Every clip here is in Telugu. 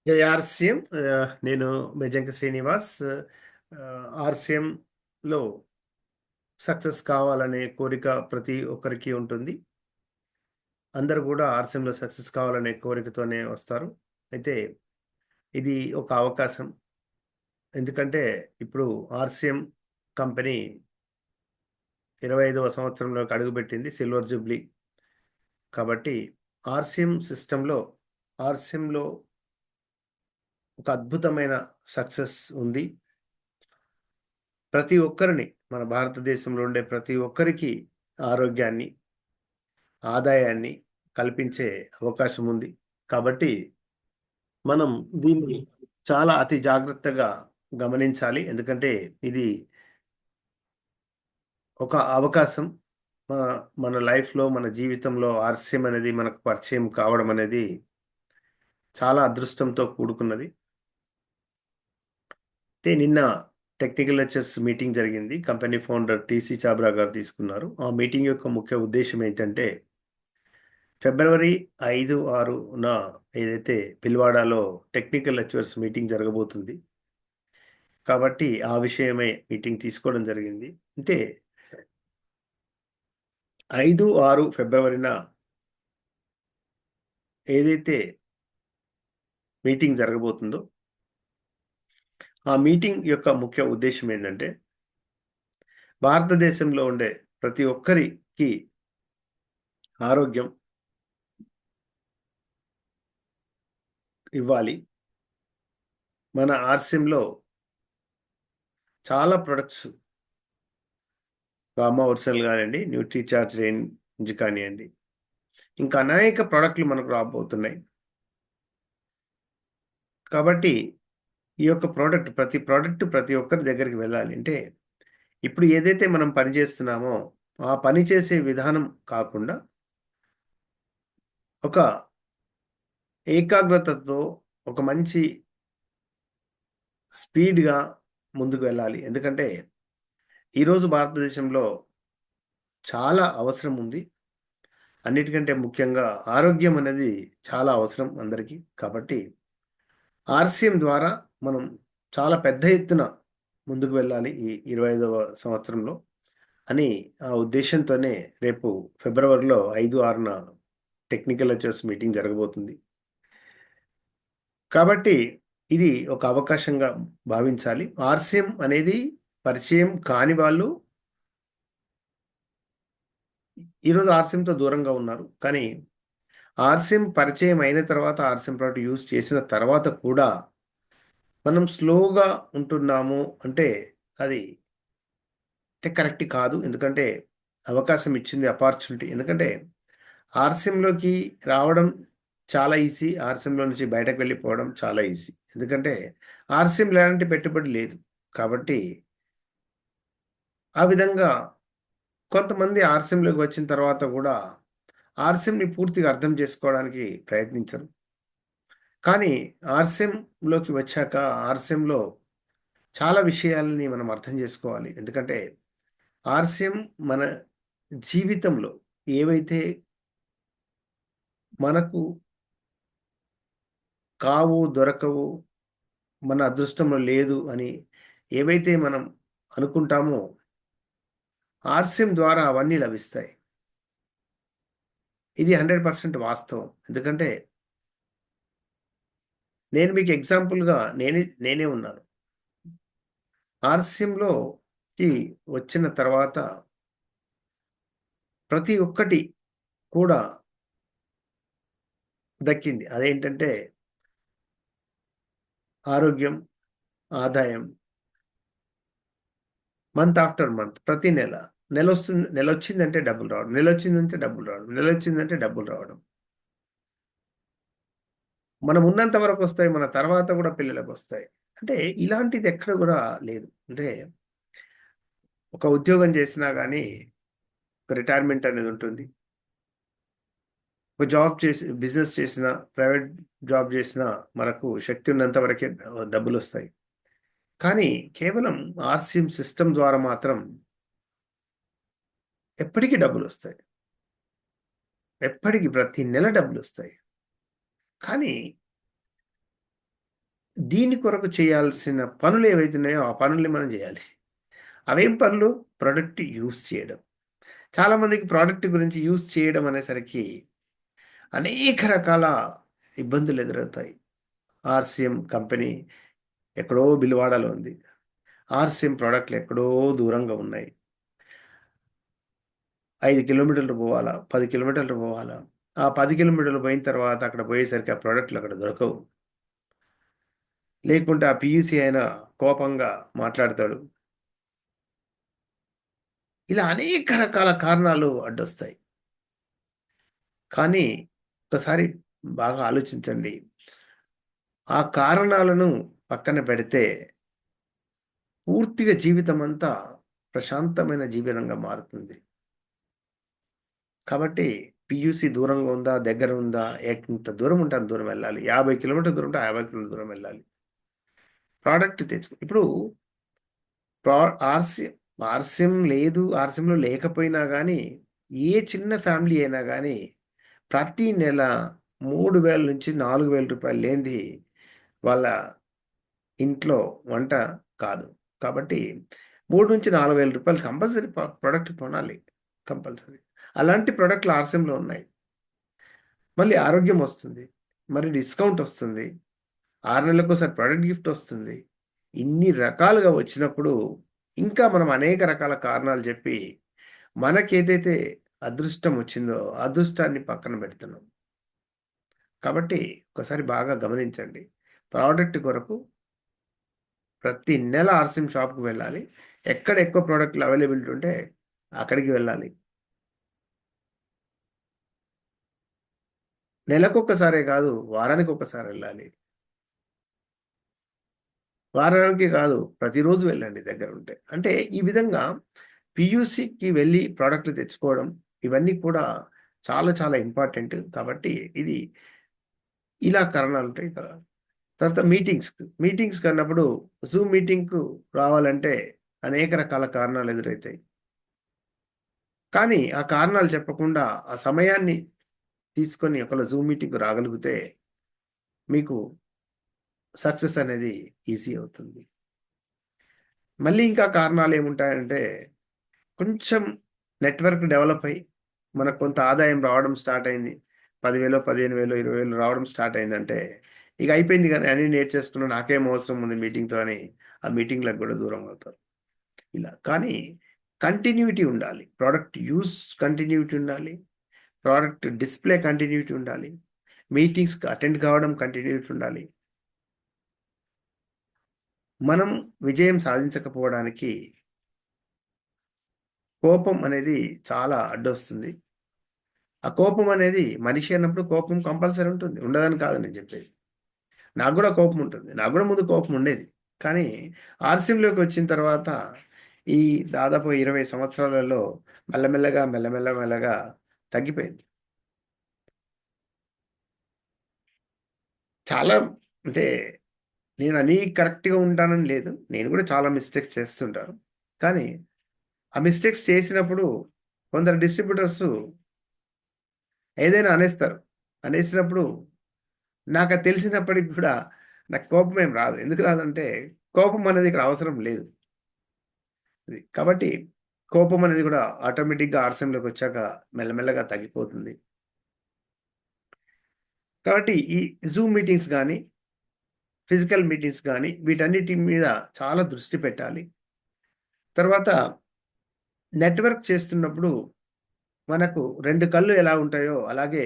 ఆర్‌సీఎం నేను బెజ్జంకి శ్రీనివాస్. ఆర్‌సీఎంలో సక్సెస్ కావాలనే కోరిక ప్రతి ఒక్కరికి ఉంటుంది. అందరూ గూడా ఆర్‌సీఎంలో సక్సెస్ కావాలనే కోరికతోనే వస్తారు. అయితే ఇది ఒక అవకాశం. ఎందుకంటే ఇప్పుడు ఆర్‌సీఎం కంపెనీ 25వ సంవత్సరంలోకి అడుగుపెట్టింది. Silver Jubilee. కాబట్టి ఆర్‌సీఎం సిస్టమ్‌లో ఆర్‌సీఎంలో ఒక అద్భుతమైన సక్సెస్ ఉంది. ప్రతి ఒక్కరిని మన భారతదేశంలో ఉండే ప్రతి ఒక్కరికి ఆరోగ్యాన్ని, ఆదాయాన్ని కల్పించే అవకాశం ఉంది. కాబట్టి మనం దీన్ని చాలా అతి జాగ్రత్తగా గమనించాలి. ఎందుకంటే ఇది ఒక అవకాశం. మన మన లైఫ్‌లో, మన జీవితంలో ఆలస్యం అనేది మనకు పరిచయం కావడం అనేది చాలా అదృష్టంతో కూడుకున్నది. అయితే నిన్న టెక్నికల్ లెక్చర్స్ మీటింగ్ జరిగింది. కంపెనీ ఫౌండర్ టీసీ చాబ్రా గారు తీసుకున్నారు. ఆ మీటింగ్ యొక్క ముఖ్య ఉద్దేశ్యం ఏంటంటే ఫిబ్రవరి 5, 6న ఏదైతే పిల్వాడాలో టెక్నికల్ లెక్చరర్స్ మీటింగ్ జరగబోతుంది. కాబట్టి ఆ విషయమై మీటింగ్ తీసుకోవడం జరిగింది. అంటే 5, 6 ఫిబ్రవరిన ఏదైతే మీటింగ్ జరగబోతుందో, ఆ మీటింగ్ యొక్క ముఖ్య ఉద్దేశ్యం ఏంటంటే, భారతదేశంలో ఉండే ప్రతి ఒక్కరికి ఆరోగ్యం ఇవ్వాలి. మన ఆర్‌సీఎంలో చాలా ప్రొడక్ట్స్ గామా ఒరిజినల్ గానియండి, న్యూట్రీచార్జ్ రేంజ్ కానియండి, ఇంకా అనేక ప్రొడక్ట్‌లు మనకు రాబోతున్నాయి. కాబట్టి ఈ యొక్క ప్రతి ప్రతి ఒక్కరి దగ్గరికి వెళ్ళాలి. అంటే ఇప్పుడు ఏదైతే మనం పని చేస్తున్నామో, ఆ పని చేసే విధానం కాకుండా ఒక ఏకాగ్రతతో ఒక మంచి స్పీడ్‌గా ముందుకు వెళ్ళాలి. ఎందుకంటే ఈరోజు భారతదేశంలో చాలా అవసరం ఉంది. అన్నిటికంటే ముఖ్యంగా ఆరోగ్యం అనేది చాలా అవసరం అందరికీ. కాబట్టి ఆర్‌సీఎం ద్వారా మనం చాలా పెద్ద ఎత్తున ముందుకు వెళ్ళాలి ఈ 25వ సంవత్సరంలో అని ఆ ఉద్దేశ్యంతోనే రేపు ఫిబ్రవరిలో 5, 6న టెక్నికల్ లెక్చర్స్ మీటింగ్ జరగబోతుంది. కాబట్టి ఇది ఒక అవకాశంగా భావించాలి. ఆర్‌సీఎం అనేది పరిచయం కాని వాళ్ళు ఈరోజు ఆర్‌సీఎంతో దూరంగా ఉన్నారు. కానీ ఆర్‌సీఎం పరిచయం అయిన తర్వాత ఆర్‌సీఎం ప్రోడక్ట్ యూజ్ చేసిన తర్వాత కూడా మనం స్లోగా ఉంటున్నాము అంటే అది కరెక్ట్ కాదు. ఎందుకంటే అవకాశం ఇచ్చింది అపార్చునిటీ. ఎందుకంటే ఆర్‌సీఎంలోకి రావడం చాలా ఈజీ. ఆర్‌సీఎంలో నుంచి బయటకు వెళ్ళిపోవడం చాలా ఈజీ. ఎందుకంటే ఆర్‌సీఎంలో ఎలాంటి పెట్టుబడి లేదు. కాబట్టి ఆ విధంగా కొంతమంది ఆర్‌సీఎంలోకి వచ్చిన తర్వాత గూడా ఆర్‌సీఎంని పూర్తిగా అర్థం చేసుకోవడానికి ప్రయత్నించరు. కానీ ఆర్‌సీఎంలోకి వచ్చాక ఆర్‌సీఎంలో చాలా విషయాలని మనం అర్థం చేసుకోవాలి. ఎందుకంటే ఆర్‌సీఎం మన జీవితంలో ఏవైతే మనకు దొరకవు, మన అదృష్టంలో లేదు అని ఏవైతే మనం అనుకుంటామో ఆర్‌సీఎం ద్వారా అవన్నీ లభిస్తాయి. ఇది 100% వాస్తవం. ఎందుకంటే నేను మీకు ఎగ్జాంపుల్‌గా నేనే ఉన్నాను. ఆర్‌సీఎంలోకి వచ్చిన తర్వాత ప్రతి ఒక్కటి కూడా దక్కింది. అదేంటంటే ఆరోగ్యం, ఆదాయం మంత్ ఆఫ్టర్ మంత్ ప్రతి నెల. నెలొచ్చిందంటే డబ్బులు రావడం. నెలొచ్చిందంటే డబ్బులు రావడం. నెలొచ్చిందంటే డబ్బులు రావడం. మనం ఉన్నంత వరకొస్తాయి. మన తర్వాత గూడా పిల్లలకొస్తాయి. అంటే ఇలాంటిది ఎక్కడ గూడా లేదు. అంటే ఒక ఉద్యోగం చేసినా గానీ ఒక రిటైర్మెంట్ అనేదుంటుంది. ఒక జాబ్ చేసి బిజినెస్ చేసినా, ప్రైవేట్ జాబ్ చేసినా మనకు శక్తి ఉన్నంత వరకే డబ్బులొస్తాయి. కానీ కేవలం ఆర్‌సీఎం సిస్టమ్ ద్వారా మాత్రం ఎప్పటికి డబ్బులొస్తాయి. ఎప్పటికి ప్రతి నెల డబ్బులొస్తాయి. కానీ దీని కొరకు చేయాల్సిన పనులు ఏవైతున్నాయో ఆ పనుల్ని మనం చేయాలి. అవేం పనులు? ప్రొడక్ట్ యూజ్ చేయడం. చాలామందికి ప్రోడక్ట్ గురించి యూజ్ చేయడం అనేసరికి అనేక రకాల ఇబ్బందులు ఎదురవుతాయి. ఆర్‌సీఎం కంపెనీ ఎక్కడో బిలువాడలో ఉంది. ఆర్‌సీఎం ప్రొడక్ట్‌లు ఎక్కడో దూరంగా ఉన్నాయి. 5 కిలోమీటర్లు పోవాలా, 10 కిలోమీటర్లు పోవాలా. ఆ 10 కిలోమీటర్లు పోయిన తర్వాత అక్కడ పోయేసరికి ఆ ప్రొడక్ట్‌లు అక్కడ దొరకవు. లేకుంటే ఆ పీయూసీ ఆయన కోపంగా మాట్లాడతాడు. ఇలా అనేక రకాల కారణాలు అడ్డొస్తాయి. కానీ ఒకసారి బాగా ఆలోచించండి. ఆ కారణాలను పక్కన పెడితే పూర్తిగా జీవితమంతా ప్రశాంతమైన జీవనంగా మారుతుంది. కాబట్టి పీయూసీ దూరంగా ఉందా? దగ్గర ఉందా? ఎంత దూరం ఉంటే అంత దూరం వెళ్ళాలి. 50 కిలోమీటర్ల దూరం ఉంటే 50 కిలోమీటర్ల దూరం వెళ్ళాలి. ప్రొడక్ట్ ఇప్పుడు ప్రా ఆర్‌సీ ఆర్‌సీఎం లేదు, ఆర్‌సీఎంలో లేకపోయినా గానీ, ఏ చిన్న ఫ్యామిలీ అయినా గానీ, ప్రతి నెల 3000-4000 లేనిది వాళ్ళ ఇంట్లో వంట కాదు. కాబట్టి 3,000-4,000 కంపల్సరీ ప్రొడక్ట్ కొనాలి. కంపల్సరీ. అలాంటి ప్రొడక్ట్‌లు ఆర్‌సీఎంలో ఉన్నాయి. మళ్ళీ ఆరోగ్యం వస్తుంది. మరి డిస్కౌంట్ వస్తుంది. 6 నెలలకోసారి ప్రొడక్ట్ గిఫ్ట్ వస్తుంది. ఇన్ని రకాలుగా వచ్చినప్పుడు, ఇంకా మనం అనేక రకాల కారణాలు చెప్పి, మనకేదైతే అదృష్టం వచ్చిందో, ఆ అదృష్టాన్ని పక్కన పెడుతున్నాం. కాబట్టి ఒకసారి బాగా గమనించండి. ప్రొడక్ట్ కొరకు ప్రతి నెల ఆర్‌సీఎం షాప్‌కి వెళ్ళాలి. ఎక్కడ ఎక్కువ ప్రొడక్ట్‌లు అవైలబిలిటీ ఉంటే అక్కడికి వెళ్ళాలి. నెలకొక్కసారే కాదు, వారానికి ఒక్కసారి వెళ్ళాలి. వారానికి కాదు, ప్రతిరోజు వెళ్ళండి దగ్గరుంటే. అంటే ఈ విధంగా పీయూసీకి వెళ్లి ప్రొడక్ట్‌లు తెచ్చుకోవడం, ఇవన్నీ కూడా చాలా చాలా ఇంపార్టెంట్. కాబట్టి ఇది ఇలా కారణాలుంటాయి. తర్వాత మీటింగ్స్‌కన్నప్పుడు జూమ్ మీటింగ్‌కు రావాలంటే అనేక రకాల కారణాలు ఎదురైతాయి. కానీ ఆ కారణాలు చెప్పకుండా ఆ సమయాన్ని తీసుకొని ఒకవేళ జూమ్ మీటింగ్‌కి రాగలిగితే మీకు సక్సెస్ అనేది ఈజీ అవుతుంది. మళ్ళీ ఇంకా కారణాలేముంటాయంటే కొంచెం నెట్‌వర్క్ డెవలప్ అయ్యి, మనకు కొంత ఆదాయం రావడం స్టార్ట్ అయింది. 10,000, 15,000, 20,000 రావడం స్టార్ట్ అయిందంటే, ఇక అయిపోయింది గాని అన్నీ నేర్చేసుకున్నా నాకేం అవసరం ఉంది మీటింగ్‌తో అని, ఆ మీటింగ్‌లకు గూడా దూరం అవుతారు. ఇలా. కానీ కంటిన్యూటీ ఉండాలి. ప్రొడక్ట్ యూజ్ కంటిన్యూటీ ఉండాలి. ప్రొడక్ట్ డిస్‌ప్లే కంటిన్యూటీ ఉండాలి. మీటింగ్స్‌కి అటెండ్ కావడం కంటిన్యూటీ ఉండాలి. మనం విజయం సాధించకపోవడానికి కోపం అనేది చాలా అడ్డొస్తుంది. ఆ కోపం అనేది మనిషి అన్నప్పుడు కోపం కంపల్సరీ ఉంటుంది. ఉండదని కాదు నేను చెప్పేది. నాకు గూడా కోపం ఉంటుంది. నాకు గూడా ముందు కోపం ఉండేది. కానీ ఆర్‌సీఎంలోకి వచ్చిన తర్వాత ఈ దాదాపు 20 సంవత్సరాలలో మెల్లమెల్లగా తగ్గిపోయింది. చాలా అంటే నేను అన్నీ కరెక్ట్‌గా ఉంటానని లేదు. నేను గూడా చాలా మిస్టేక్స్ చేస్తుంటాను. కానీ ఆ మిస్టేక్స్ చేసినప్పుడు కొందరు డిస్ట్రిబ్యూటర్సు ఏదైనా అనేస్తారు. అనేసినప్పుడు నాకది తెలిసినప్పటికి కూడా నాకు కోపమేం రాదు. ఎందుకు రాదంటే, కోపం అనేది ఇక్కడ అవసరం లేదు. అది. కాబట్టి కోపం అనేది కూడా ఆటోమేటిక్‌గా ఆర్‌సీఎంలోకొచ్చాక మెల్లమెల్లగా తగ్గిపోతుంది. కాబట్టి ఈ జూమ్ మీటింగ్స్ గానీ, ఫిజికల్ మీటింగ్స్ గానీ, వీటన్నిటి మీద చాలా దృష్టి పెట్టాలి. తర్వాత నెట్‌వర్క్ చేస్తున్నప్పుడు మనకు 2 కళ్ళు ఎలా ఉంటాయో, అలాగే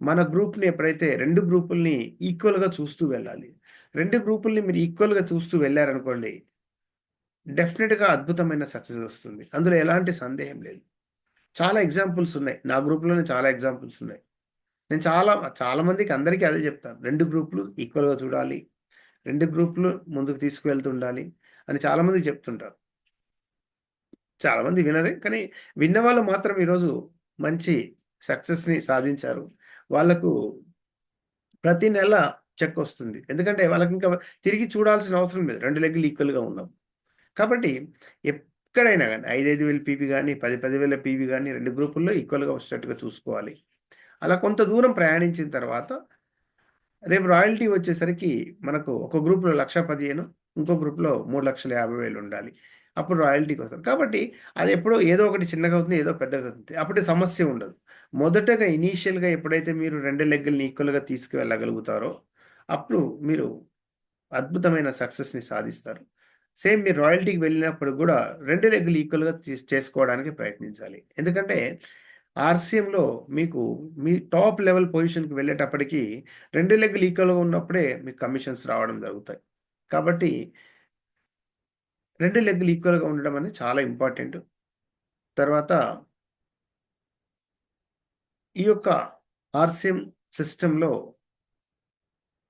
మన గ్రూప్‌ని ఎప్పుడైతే 2 గ్రూపుల్ని ఈక్వల్‌గా చూస్తూ వెళ్ళాలి. 2 గ్రూపుల్ని మీరు ఈక్వల్‌గా చూస్తూ వెళ్లారనుకోండి, డెఫినిట్‌గా అద్భుతమైన సక్సెస్ వస్తుంది. అందులో ఎలాంటి సందేహం లేదు. చాలా ఎగ్జాంపుల్స్ ఉన్నాయి. నా గ్రూప్‌లోనే చాలా ఎగ్జాంపుల్స్ ఉన్నాయి. నేను చాలా మందికి అందరికీ అదే చెప్తాను. 2 గ్రూప్‌లు ఈక్వల్‌గా చూడాలి. 2 గ్రూప్‌లు ముందుకు తీసుకువెళ్తుండాలి అని చాలా మందికి చెప్తుంటాను. చాలామంది వినరే. కానీ విన్నవాళ్ళు మాత్రం ఈరోజు మంచి సక్సెస్‌ని సాధించారు. వాళ్ళకు ప్రతి నెల చెకొస్తుంది. ఎందుకంటే వాళ్ళకింకా తిరిగి చూడాల్సిన అవసరం లేదు. 2 లెగ్గులు ఈక్వల్‌గా ఉన్నప్పుడు. కాబట్టి ఎక్కడైనా గాని 5,000 పీవీ గాని, 10,000 పీవీ గాని 2 గ్రూపుల్లో ఈక్వల్‌గా వచ్చేటట్టుగా చూసుకోవాలి. అలా కొంత దూరం ప్రయాణించిన తర్వాత రేపు రాయల్టీ వచ్చేసరికి మనకు ఒక గ్రూప్‌లో 1,15,000 ఇంకో గ్రూప్‌లో 3,50,000 ఉండాలి. అప్పుడు రాయల్టీకొస్తారు. కాబట్టి అదెప్పుడో ఏదో ఒకటి చిన్నగా అవుతుంది. ఏదో పెద్దగా అవుతుంది. అప్పుడు సమస్య ఉండదు. మొదటగా ఇనీషియల్‌గా ఎప్పుడైతే మీరు 2 లెగ్గుల్ని ఈక్వల్‌గా తీసుకువెళ్ళగలుగుతారో, అప్పుడు మీరు అద్భుతమైన సక్సెస్‌ని సాధిస్తారు. సేమ్ మీరు రాయల్టీకి వెళ్ళినప్పుడు గూడా 2 లెగ్గులు ఈక్వల్‌గా చేసుకోవడానికి ప్రయత్నించాలి. ఎందుకంటే ఆర్‌సీఎంలో మీకు మీ టాప్ లెవెల్ పొజిషన్‌కి వెళ్ళేటప్పటికి 2 లెగ్గులు ఈక్వల్‌గా ఉన్నప్పుడే మీకు కమిషన్స్ రావడం జరుగుతాయి. కాబట్టి 2 లెగ్గులు ఈక్వల్‌గా ఉండడం అనేది చాలా ఇంపార్టెంటు. తర్వాత ఈ యొక్క ఆర్‌సీఎం సిస్టమ్‌లో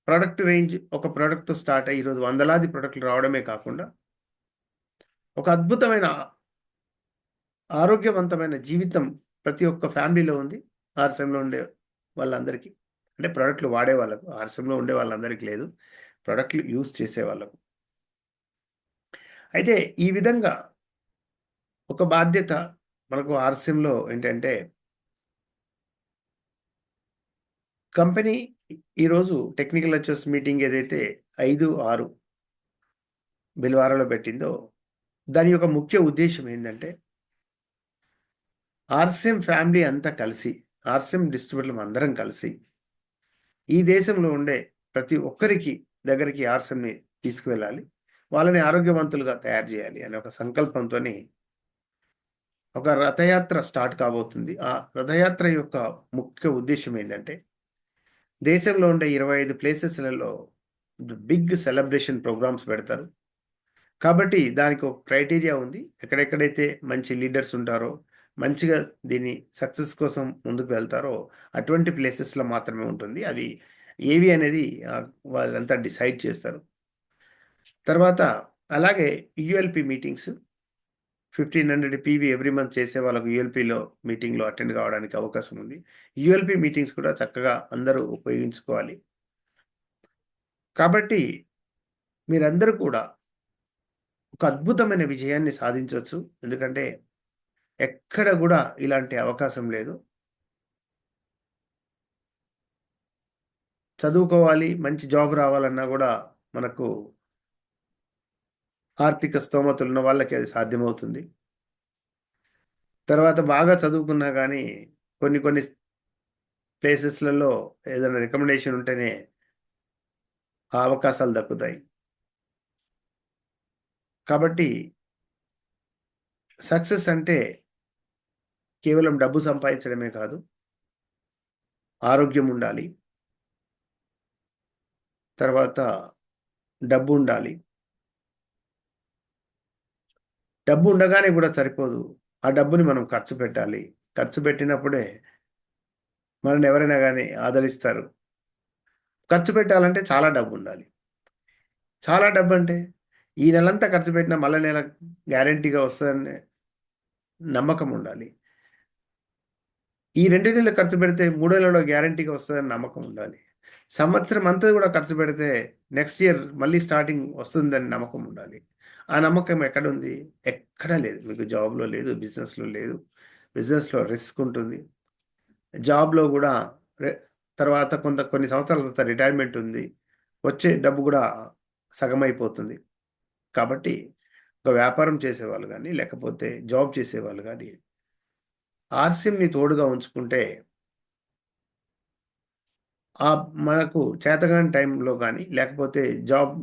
ప్రొడక్ట్ రేంజ్ ఒక ప్రొడక్ట్‌తో స్టార్ట్ అయ్యి ఈరోజు వందలాది ప్రొడక్ట్‌లు రావడమే కాకుండా ఒక అద్భుతమైన ఆరోగ్యవంతమైన జీవితం ప్రతి ఒక్క ఫ్యామిలీలో ఉంది. ఆర్‌సీఎంలో ఉండే వాళ్ళందరికీ. అంటే ప్రొడక్ట్‌లు వాడే వాళ్ళకు. ఆర్‌సీఎంలో ఉండే వాళ్ళందరికి లేదు. ప్రొడక్ట్‌లు యూజ్ చేసేవాళ్ళకు. అయితే ఈ విధంగా ఒక బాధ్యత మనకు ఆర్‌సీఎంలో ఏంటంటే కంపెనీ ఈరోజు టెక్నికల్ హెచ్‌ఓస్ మీటింగ్ ఏదైతే 5, 6 బిల్వారాలో పెట్టిందో దాని యొక్క ముఖ్య ఉద్దేశ్యం ఏందంటే ఆర్‌సీఎం ఫ్యామిలీ అంతా కలిసి ఆర్‌సీఎం డిస్ట్రిబ్యూటర్లం అందరం కలిసి ఈ దేశంలో ఉండే ప్రతి ఒక్కరికి దగ్గరికి ఆర్‌సీఎంని తీసుకువెళ్ళాలి. వాళ్ళని ఆరోగ్యవంతులుగా తయారు జేయాలి అనే ఒక సంకల్పంతోని ఒక రథయాత్ర స్టార్ట్ కాబోతుంది. ఆ రథయాత్ర యొక్క ముఖ్య ఉద్దేశ్యం ఏందంటే దేశంలో ఉండే 25 ప్లేసెస్‌లలో బిగ్ సెలబ్రేషన్ ప్రోగ్రామ్స్ పెడతారు. కాబట్టి దానికి ఒక క్రైటీరియా ఉంది. ఎక్కడెక్కడైతే మంచి లీడర్స్ ఉంటారో, మంచిగా దీన్ని సక్సెస్ కోసం ముందుకు వెళ్తారో, అటువంటి ప్లేసెస్‌లో మాత్రమే ఉంటుంది. అది ఏవి అనేది వాళ్ళంతా డిసైడ్ చేస్తారు. తర్వాత అలాగే యూఎల్‌పీ మీటింగ్స్ 1500 పీవీ ఎవ్రీ మంత్ చేసే వాళ్ళకు యూఎల్‌పీలో మీటింగ్‌లో అటెండ్ కావడానికి అవకాశం ఉంది. యూఎల్‌పీ మీటింగ్స్ కూడా చక్కగా అందరూ ఉపయోగించుకోవాలి. కాబట్టి మీరందరూ కూడా ఒక అద్భుతమైన విజయాన్ని సాధించొచ్చు. ఎందుకంటే ఎక్కడ గూడా ఇలాంటి అవకాశం లేదు. చదువుకోవాలి, మంచి జాబ్ రావాలన్నా గూడా మనకు ఆర్థిక స్తోమతలున్న వాళ్ళకి అది సాధ్యమవుతుంది. తర్వాత బాగా చదువుకున్నా గానీ కొన్ని కొన్ని ప్లేసెస్‌లలో ఏదైనా రికమెండేషన్ ఉంటేనే ఆ అవకాశాలు దక్కుతాయి. కాబట్టి సక్సెస్ అంటే కేవలం డబ్బు సంపాదించడమే కాదు. ఆరోగ్యం ఉండాలి. తర్వాత డబ్బుండాలి. డబ్బు ఉండగానే గూడా సరిపోదు. ఆ డబ్బుని మనం ఖర్చు పెట్టాలి. ఖర్చు పెట్టినప్పుడే మనల్ని ఎవరైనా గాని ఆదరిస్తారు. ఖర్చు పెట్టాలంటే చాలా డబ్బుండాలి. చాలా డబ్బంటే ఈ నెలంతా ఖర్చు పెట్టినా మళ్ళా నెల గ్యారంటీగా వస్తదనే నమ్మకం ఉండాలి. ఈ 2 నెలలు ఖర్చు పెడితే మూడో నెలలో గ్యారంటీగా వస్తదని నమ్మకం ఉండాలి. సంవత్సరం అంతా గూడా ఖర్చు పెడితే నెక్స్ట్ ఇయర్ మళ్ళీ స్టార్టింగ్ వస్తుందని నమ్మకం ఉండాలి. ఆ నమ్మకం ఎక్కడుంది? ఎక్కడా లేదు. మీకు జాబ్‌లో లేదు, బిజినెస్‌లో లేదు. బిజినెస్‌లో రిస్క్ ఉంటుంది. జాబ్‌లో గూడా రె తర్వాత కొన్ని సంవత్సరాల తర్వాత రిటైర్మెంట్ ఉంది. వచ్చే డబ్బు గూడా సగమైపోతుంది. కాబట్టి ఒక వ్యాపారం చేసేవాళ్ళు గాని, లేకపోతే జాబ్ చేసేవాళ్ళు గాని, ఆర్‌సీఎంని తోడుగా ఉంచుకుంటే మనకు చేతగాని టైంలో గాని, లేకపోతే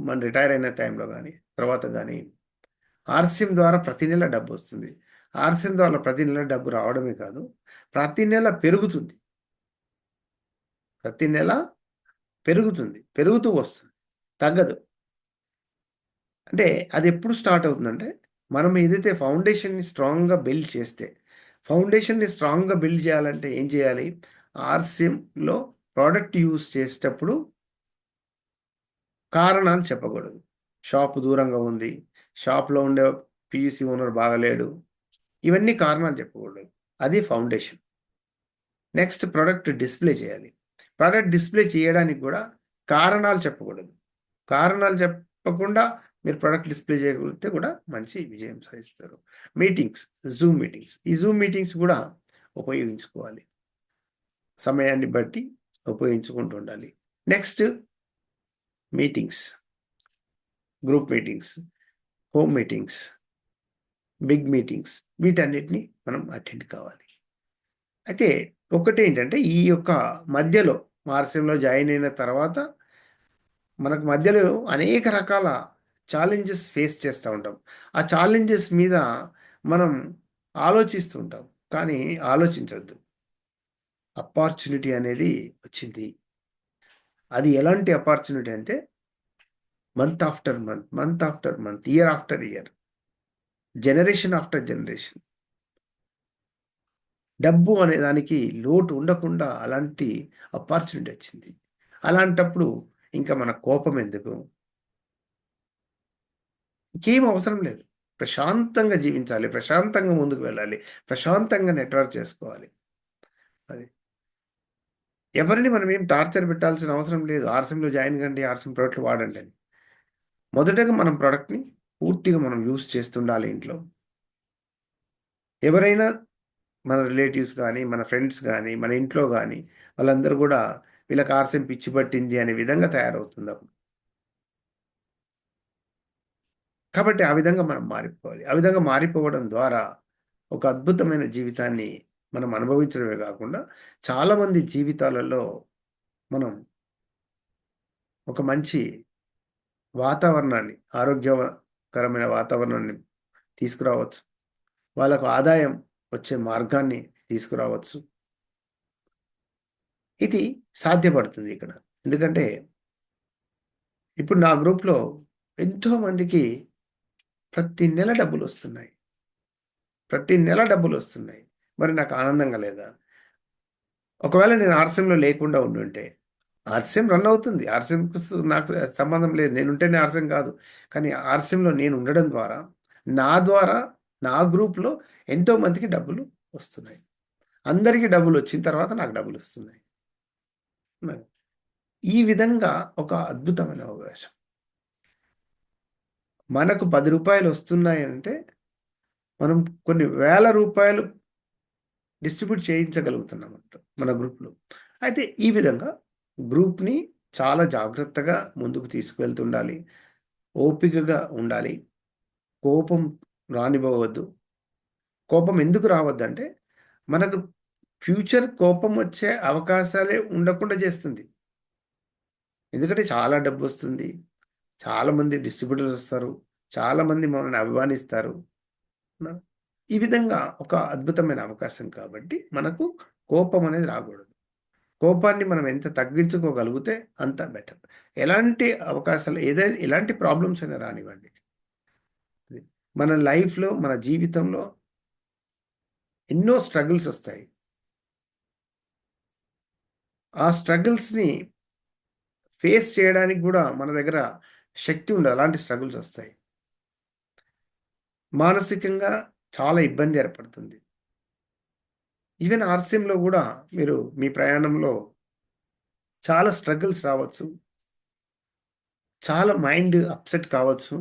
మనం రిటైర్ అయిన టైంలో గాని, తర్వాత గాని ఆర్‌సీఎం ద్వారా ప్రతి నెల డబ్బొస్తుంది. ఆర్‌సీఎం ద్వారా ప్రతి నెల డబ్బు రావడమే కాదు, ప్రతి నెల పెరుగుతుంది. ప్రతి నెల పెరుగుతుంది. పెరుగుతూ వస్తుంది. తగ్గదు. అంటే అదెప్పుడు స్టార్ట్ అవుతుందంటే, మనం ఏదైతే ఫౌండేషన్‌ని స్ట్రాంగ్‌గా బిల్డ్ చేస్తే, ఫౌండేషన్‌ని స్ట్రాంగ్‌గా బిల్డ్ చేయాలంటే ఏం చేయాలి? ఆర్‌సీఎంలో ప్రొడక్ట్ యూజ్ చేసేటప్పుడు కారణాలు చెప్పకూడదు. షాప్ దూరంగా ఉంది. షాప్‌లో ఉండే పీయూసీ ఓనర్ బాగాలేడు. ఇవన్నీ కారణాలు చెప్పకూడదు. అది ఫౌండేషన్. నెక్స్ట్ ప్రొడక్ట్ డిస్‌ప్లే చేయాలి. ప్రొడక్ట్ డిస్‌ప్లే చేయడానికి గూడా కారణాలు చెప్పకూడదు. కారణాలు చెప్పకుండా మీరు ప్రొడక్ట్ డిస్‌ప్లే చేయగలిగితే కూడా మంచి విజయం సాధిస్తారు. Meetings, Zoom meetings. ఈ జూమ్ మీటింగ్స్ గూడా ఉపయోగించుకోవాలి. సమయాన్ని బట్టి ఉపయోగించుకుంటూ ఉండాలి. Next meetings, group meetings, home meetings, big meetings, వీటన్నిటిని మనం అటెండ్ కావాలి. అయితే ఒకటేంటంటే ఈ యొక్క మధ్యలో ఆర్‌సీఎంలో జాయిన్ అయిన తర్వాత మనకు మధ్యలో అనేక రకాల ఛాలెంజెస్ ఫేస్ చేస్తూ ఉంటాం. ఆ ఛాలెంజెస్ మీద మనం ఆలోచిస్తూ ఉంటాం. కానీ ఆలోచించొద్దు. అపార్చునిటీ అనేది వచ్చింది. అది ఎలాంటి అపార్చునిటీ అంటే month after month, month after month, year after year, generation after generation. డబ్బు అనే దానికి లోటు ఉండకుండా అలాంటి అపార్చునిటీ వచ్చింది. అలాంటప్పుడు ఇంకా మన కోపం ఎందుకు? ఇంకేం అవసరం లేదు. ప్రశాంతంగా జీవించాలి. ప్రశాంతంగా ముందుకు వెళ్ళాలి. ప్రశాంతంగా నెట్వర్క్ చేసుకోవాలి. అది. ఎవరిని మనం ఏం టార్చర్ పెట్టాల్సిన అవసరం లేదు. ఆర్‌సీఎంలో జాయిన్ కండి, ఆర్‌సీఎం ప్రొడక్ట్‌లు వాడండి అని. మొదటగా మనం ప్రొడక్ట్‌ని పూర్తిగా మనం యూజ్ చేస్తుండాలి ఇంట్లో. ఎవరైనా మన రిలేటివ్స్ గానీ, మన ఫ్రెండ్స్ గానీ, మన ఇంట్లో గానీ వాళ్ళందరూ గూడా వీళ్ళకి ఆర్‌సీఎం పిచ్చి పట్టింది అనే విధంగా తయారవుతుందప్పుడు. కాబట్టి ఆ విధంగా మనం మారిపోవాలి. ఆ విధంగా మారిపోవడం ద్వారా ఒక అద్భుతమైన జీవితాన్ని మనం అనుభవించడమే గాకుండా చాలామంది జీవితాలలో మనం ఒక మంచి వాతావరణాన్ని, ఆరోగ్యకరమైన వాతావరణాన్ని తీసుకురావచ్చు. వాళ్ళకు ఆదాయం వచ్చే మార్గాన్ని తీసుకురావచ్చు. ఇది సాధ్యపడుతుంది ఇక్కడ. ఎందుకంటే ఇప్పుడు నా గ్రూప్‌లో ఎంతోమందికి ప్రతి నెల డబ్బులొస్తున్నాయి. ప్రతి నెల డబ్బులొస్తున్నాయి. మరి నాకు ఆనందంగా లేదా? ఒకవేళ నేను ఆర్‌సీఎంలో లేకుండా ఉండుంటే, ఆర్‌సీఎం రన్ అవుతుంది. ఆర్‌సీఎంకి నాకు సంబంధం లేదు. నేనుంటేనే ఆర్‌సీఎం కాదు. కానీ ఆర్‌సీఎంలో నేను ఉండడం ద్వారా నా గ్రూప్‌లో ఎంతో మందికి డబ్బులు వస్తున్నాయి. అందరికి డబ్బులొచ్చిన తర్వాత నాకు డబ్బులొస్తున్నాయి. మరి ఈ విధంగా ఒక అద్భుతమైన అవకాశం. మనకు రూ. 10 వస్తున్నాయంటే, మనం కొన్ని వేల రూపాయలు డిస్ట్రిబ్యూట్ చేయించగలుగుతున్నామంట మన గ్రూప్‌లో. అయితే ఈ విధంగా గ్రూప్‌ని చాలా జాగ్రత్తగా ముందుకు తీసుకువెళ్తుండాలి. ఓపికగా ఉండాలి. కోపం రానివ్వవద్దు. కోపం ఎందుకు రావద్దంటే, మనకు ఫ్యూచర్ కోపం వచ్చే అవకాశాలే ఉండకుండా చేస్తుంది. ఎందుకంటే చాలా డబ్బొస్తుంది. చాలామంది డిస్ట్రిబ్యూటర్స్ వస్తారు. చాలామంది మనల్ని అభిమానిస్తారు. న ఈ విధంగా ఒక అద్భుతమైన అవకాశం కాబట్టి, మనకు కోపం అనేది రాకూడదు. కోపాన్ని మనం ఎంత తగ్గించుకోగలిగితే అంత బెటర్. ఎలాంటి అవకాశాలు ఎలాంటి ప్రాబ్లమ్స్ అయినా రానివ్వండి. అది. మన లైఫ్‌లో, మన జీవితంలో ఎన్నో స్ట్రగుల్స్ ఒస్తాయి. ఆ స్ట్రగుల్స్‌ని ఫేస్ చేయడానికి గూడా మన దగ్గర శక్తి ఉండదు. అలాంటి స్ట్రగుల్స్ ఒస్తాయి. మానసికంగా చాలా ఇబ్బంది ఏర్పడుతుంది. ఈవెన్ ఆర్‌సీఎంలో గూడా మీరు మీ ప్రయాణంలో చాలా స్ట్రగుల్స్ రావచ్చు. చాలా మైండ్ అప్‌సెట్ కావచ్చు.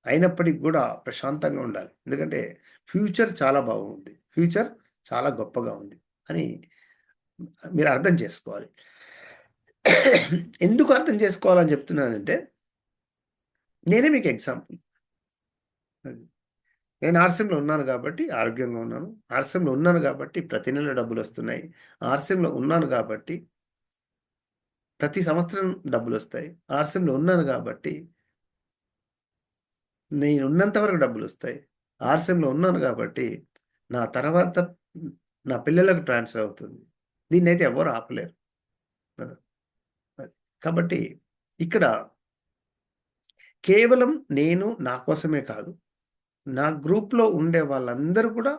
అయినప్పటికి గూడా ప్రశాంతంగా ఉండాలి. ఎందుకంటే ఫ్యూచర్ చాలా బాగుంది. ఫ్యూచర్ చాలా గొప్పగా ఉంది అని మీరు అర్థం చేసుకోవాలి. ఎందుకు అర్థం చేసుకోవాలని చెప్తున్నానంటే, నేనే మీకు ఎగ్జాంపుల్. అది. నేను ఆర్‌సీఎంలో ఉన్నాను గాబట్టి ఆరోగ్యంగా ఉన్నాను. ఆర్‌సీఎంలో ఉన్నాను గాబట్టి ప్రతి నెల డబ్బులొస్తున్నాయి. ఆర్‌సీఎంలో ఉన్నాను గాబట్టి ప్రతి సంవత్సరం డబ్బులొస్తాయి. ఆర్‌సీఎంలో ఉన్నాను గాబట్టి నేనున్నంత వరకు డబ్బులొస్తాయి. ఆర్‌సీఎంలో ఉన్నాను గాబట్టి నా తర్వాత నా పిల్లలకు ట్రాన్స్‌ఫర్ అవుతుంది. దీన్నైతే ఎవ్వరు ఆపలేరు. కదా! అది. కాబట్టి ఇక్కడ కేవలం నేను నా కోసమే కాదు, నా గ్రూప్‌లో ఉండే వాళ్ళందరూ కూడా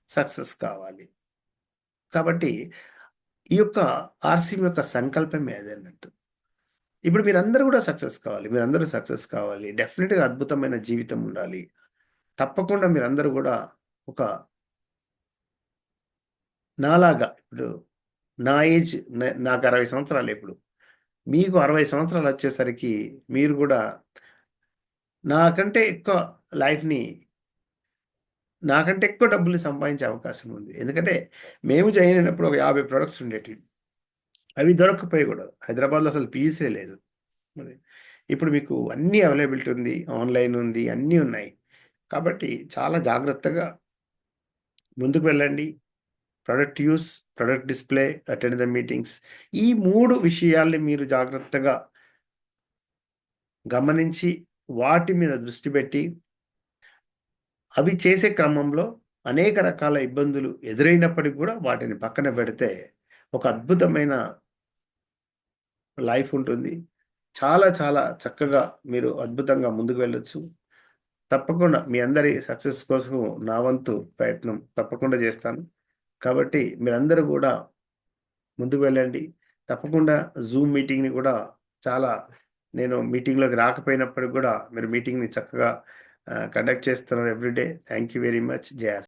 సక్సెస్ కావాలి. కాబట్టి ఈ యొక్క ఆర్‌సీఎం యొక్క సంకల్పమే అదన్నట్టు. ఇప్పుడు మీరందరూ కూడా సక్సెస్ కావాలి. మీరందరూ సక్సెస్ కావాలి. డెఫినిట్‌గా అద్భుతమైన జీవితం ఉండాలి. తప్పకుండా మీరందరూ గూడా ఒక నాలాగా ఇప్పుడు నా ఏజ్ నాకు 60 సంవత్సరాలిప్పుడు. మీకు 60 సంవత్సరాలొచ్చేసరికి మీరు గూడా నాకంటే ఎక్కువ లైఫ్‌ని నాకంటే ఎక్కువ డబ్బులు సంపాదించే అవకాశం ఉంది. ఎందుకంటే మేము జాయిన్ అయినప్పుడు ఒక 50 ప్రొడక్ట్స్ ఉండేటివి. అవి దొరక్కపోయాయి గూడా. హైదరాబాద్‌లో అసలు పీసే లేదు. మరి ఇప్పుడు మీకు అన్నీ అవైలబిలిటీ ఉంది. ఆన్‌లైన్ ఉంది. అన్నీ ఉన్నాయి. కాబట్టి చాలా జాగ్రత్తగా ముందుకు వెళ్ళండి. Product use, product display, attend the meetings. ఈ 3 విషయాల్ని మీరు జాగ్రత్తగా గమనించి వాటి మీద దృష్టి పెట్టి, అవి చేసే క్రమంలో అనేక రకాల ఇబ్బందులు ఎదురైనప్పటికి గూడా వాటిని పక్కన పెడితే ఒక అద్భుతమైన లైఫ్ ఉంటుంది. చాలా చాలా చక్కగా మీరు అద్భుతంగా ముందుకు వెళ్ళొచ్చు. తప్పకుండా మీ అందరి సక్సెస్ కోసం నా వంతు ప్రయత్నం తప్పకుండా చేస్తాను. కాబట్టి మీరందరూ గూడా ముందుకు వెళ్ళండి. తప్పకుండా జూమ్ మీటింగ్‌ని గూడా చాలా నేను మీటింగ్‌లోకి రాకపోయినప్పటికి గూడా మీరు మీటింగ్‌ని చక్కగా కండక్ట్ చేస్తున్నారు every day. Thank you very much. జై